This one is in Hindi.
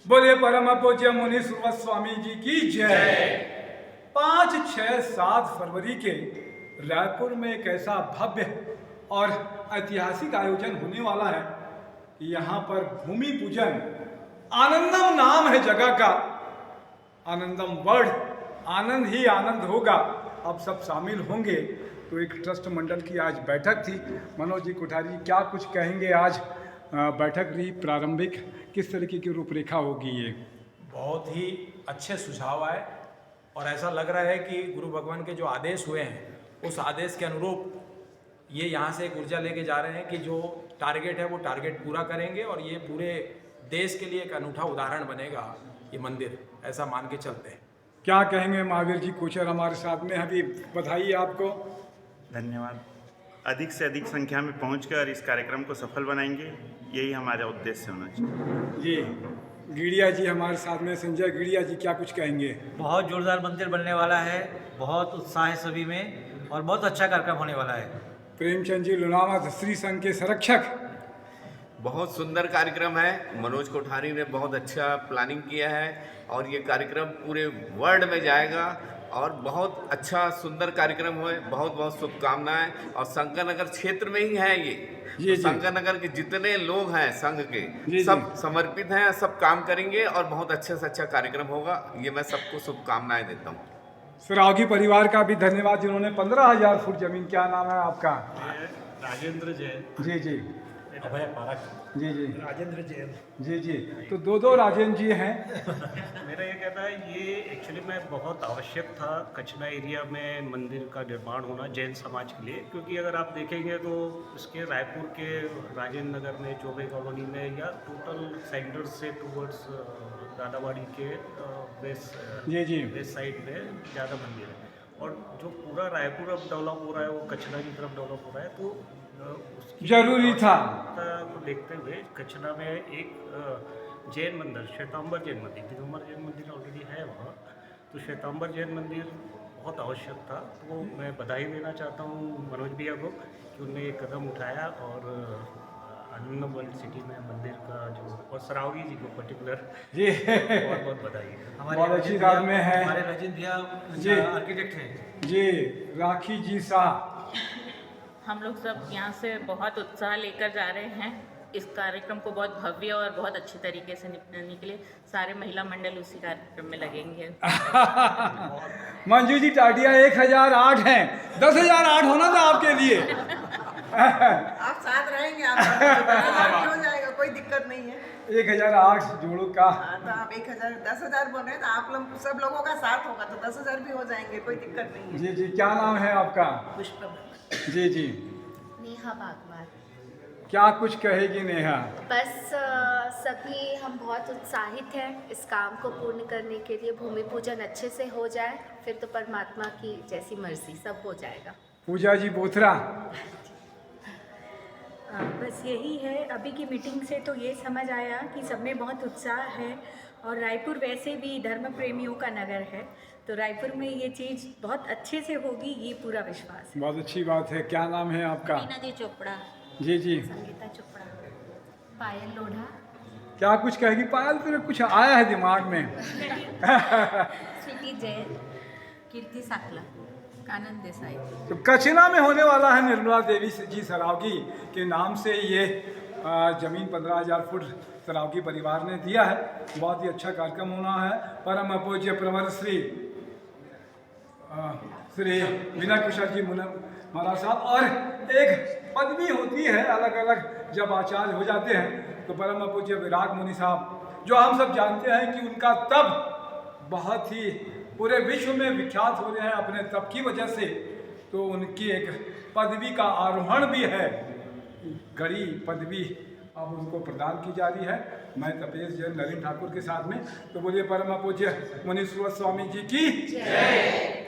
बोलिए परम पूज्य मुनि सुरवत स्वामी जी की जय। 5, 6, 7 फरवरी के रायपुर में एक ऐसा भव्य और ऐतिहासिक आयोजन होने वाला है कि यहाँ पर भूमि पूजन, आनंदम नाम है जगह का, आनंदम वर्ड, आनंद ही आनंद होगा। अब सब शामिल होंगे। तो एक ट्रस्ट मंडल की आज बैठक थी। मनोज जी कोठारी जी क्या कुछ कहेंगे? आज बैठक रही प्रारंभिक, किस तरीके की रूपरेखा होगी? ये बहुत ही अच्छे सुझाव आए और ऐसा लग रहा है कि गुरु भगवान के जो आदेश हुए हैं उस आदेश के अनुरूप ये यहाँ से एक ऊर्जा लेके जा रहे हैं कि जो टारगेट है वो टारगेट पूरा करेंगे और ये पूरे देश के लिए एक अनूठा उदाहरण बनेगा ये मंदिर, ऐसा मान के चलते हैं। क्या कहेंगे? महावीर जी कोचर हमारे साथ में, अभी बधाई आपको। धन्यवाद। अधिक से अधिक संख्या में पहुंचकर इस कार्यक्रम को सफल बनाएंगे, यही हमारा उद्देश्य होना चाहिए। जी गिड़िया जी हमारे साथ में, संजय गिड़िया जी क्या कुछ कहेंगे? बहुत जोरदार मंदिर बनने वाला है, बहुत उत्साह है सभी में और बहुत अच्छा कार्यक्रम होने वाला है। प्रेमचंद जी लुनावत, श्री संघ के संरक्षक। बहुत सुंदर कार्यक्रम है। मनोज कोठारी ने बहुत अच्छा प्लानिंग किया है और ये कार्यक्रम पूरे वर्ल्ड में जाएगा और बहुत अच्छा सुंदर कार्यक्रम हुए। बहुत बहुत शुभकामनाएं। और शंकर नगर क्षेत्र में ही है ये। जी। शंकर नगर के जितने लोग हैं संघ के जी, सब समर्पित हैं, सब काम करेंगे और बहुत अच्छे से अच्छा कार्यक्रम होगा। ये मैं सबको शुभकामनाएं देता हूँ। सुरागी परिवार का भी धन्यवाद जिन्होंने 15,000 फुट जमीन। क्या नाम है आपका? राजेंद्र जैन। जी जी अभय पारक। जी जी राजेंद्र जैन। जी जी। तो दो राजेंद्र जी हैं। मेरा ये कहना है ये एक्चुअली में बहुत आवश्यक था कचना एरिया में मंदिर का निर्माण होना जैन समाज के लिए, क्योंकि अगर आप देखेंगे तो इसके रायपुर के राजेंद्र नगर में, चौबे कॉलोनी में या टोटल सेंटर से टूवर्ड्स दादावाड़ी के वेस्ट साइड में ज़्यादा मंदिर है और जो पूरा रायपुर अब डेवलप हो रहा है वो कचना की तरफ डेवलप हो रहा है। तो उसकी जरूरी था को देखते हुए कचना में एक जैन मंदिर, श्वेतांबर जैन मंदिर, दिगंबर जैन मंदिर ऑलरेडी है वहाँ, तो श्वेतांबर जैन मंदिर बहुत आवश्यक था। तो मैं बधाई देना चाहता हूँ मनोज भैया को कि उन्होंने ये कदम उठाया और आनंद वर्ल्ड सिटी में मंदिर का जो, और सरावगी जी को पर्टिकुलर जी बहुत बहुत बधाई है। बहुत अच्छी बात में है। हमारे राजेंद्र भैया जी आर्किटेक्ट हैं। जी राखी जी साह। हम लोग सब यहाँ से बहुत उत्साह लेकर जा रहे हैं। इस कार्यक्रम को बहुत भव्य और बहुत अच्छी तरीके से निपटाने के लिए सारे महिला मंडल उसी कार्यक्रम में लगेंगे। मंजू जी टाटिया 1008 हैं, 10,008 होना था आपके लिए। आप साथ रहेंगे, आप हो जाएगा, कोई दिक्कत नहीं है। 1008 जोड़ों का। हाँ, तो आप 1000 10,000 बोल रहे हैं तो आप लोग सब लोगों का साथ होगा तो 10,000 भी हो जाएंगे, कोई दिक्कत नहीं है। जी जी। क्या नाम है आपका? पुष्पम। जी जी। नेहा बागवान। क्या कुछ कहेगी नेहा? बस सभी हम बहुत उत्साहित हैं इस काम को पूर्ण करने के लिए। भूमि पूजन अच्छे से हो जाए, फिर तो परमात्मा की जैसी मर्जी सब हो जाएगा। पूजा जी बोथरा। बस यही है, अभी की मीटिंग से तो ये समझ आया कि सब में बहुत उत्साह है और रायपुर वैसे भी धर्म प्रेमियों का नगर है, तो रायपुर में ये चीज़ बहुत अच्छे से होगी, ये पूरा विश्वास है। बहुत अच्छी बात है। क्या नाम है आपका? मीना जी चोपड़ा। जी जी। संगीता चोपड़ा। पायल लोढ़ा। क्या कुछ कहेगी पायल? तेरे कुछ आया है दिमाग में? स्वीटी जैन। कीर्ति साकला। आनंद देसाई। तो कचना में होने वाला है निर्मला देवी जी सरावगी के नाम से ये जमीन 15,000 फुट सरावगी परिवार ने दिया है। बहुत ही अच्छा कार्यक्रम होना है। परम पूज्य प्रवर श्री विनय कुशल जी महाराज साहब। और एक पदवी होती है अलग अलग, जब आचार्य हो जाते हैं तो परम पूज्य विराग मुनि साहब, जो हम सब जानते हैं कि उनका तप बहुत ही पूरे विश्व में विख्यात हो रहे हैं अपने तप की वजह से, तो उनकी एक पदवी का आरोहण भी है, घड़ी पदवी अब उनको प्रदान की जा रही है। मैं तपेश जैन नरेंद्र ठाकुर के साथ में। तो बोलिए परम पूज्य मुनि सुरवत स्वामी जी की जय।